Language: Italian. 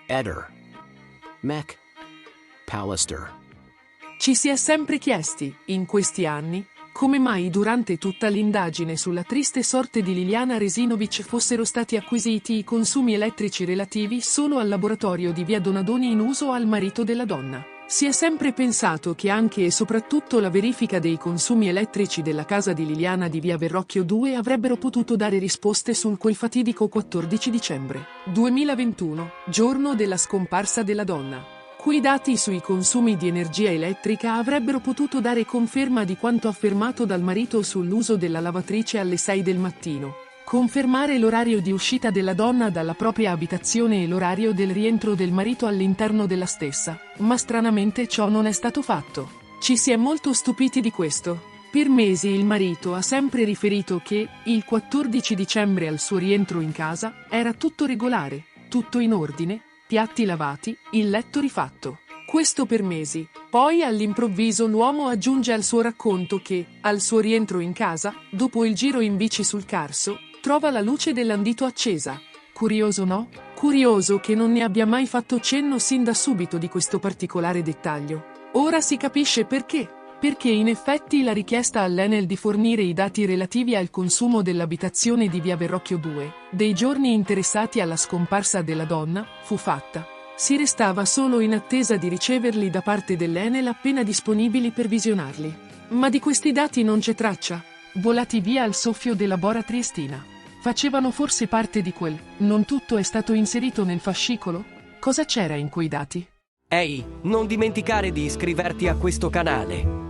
Eder. Mac. Pallister. Ci si è sempre chiesti, in questi anni, come mai durante tutta l'indagine sulla triste sorte di Liliana Resinovic fossero stati acquisiti i consumi elettrici relativi solo al laboratorio di via Donadoni in uso al marito della donna. Si è sempre pensato che anche e soprattutto la verifica dei consumi elettrici della casa di Liliana di via Verrocchio 2 avrebbero potuto dare risposte su quel fatidico 14 dicembre 2021, giorno della scomparsa della donna. Quei dati sui consumi di energia elettrica avrebbero potuto dare conferma di quanto affermato dal marito sull'uso della lavatrice alle 6 del mattino, confermare l'orario di uscita della donna dalla propria abitazione e l'orario del rientro del marito all'interno della stessa, ma stranamente ciò non è stato fatto. Ci si è molto stupiti di questo. Per mesi il marito ha sempre riferito che, il 14 dicembre al suo rientro in casa, era tutto regolare, tutto in ordine, piatti lavati, il letto rifatto. Questo per mesi. Poi all'improvviso l'uomo aggiunge al suo racconto che, al suo rientro in casa, dopo il giro in bici sul Carso, trova la luce dell'andito accesa. Curioso, no? Curioso che non ne abbia mai fatto cenno sin da subito di questo particolare dettaglio. Ora si capisce perché. Perché in effetti la richiesta all'Enel di fornire i dati relativi al consumo dell'abitazione di via Verrocchio 2, dei giorni interessati alla scomparsa della donna, fu fatta. Si restava solo in attesa di riceverli da parte dell'Enel appena disponibili per visionarli. Ma di questi dati non c'è traccia, volati via al soffio della Bora triestina. Facevano forse parte di quel "non tutto è stato inserito nel fascicolo"? Cosa c'era in quei dati? Ehi, non dimenticare di iscriverti a questo canale.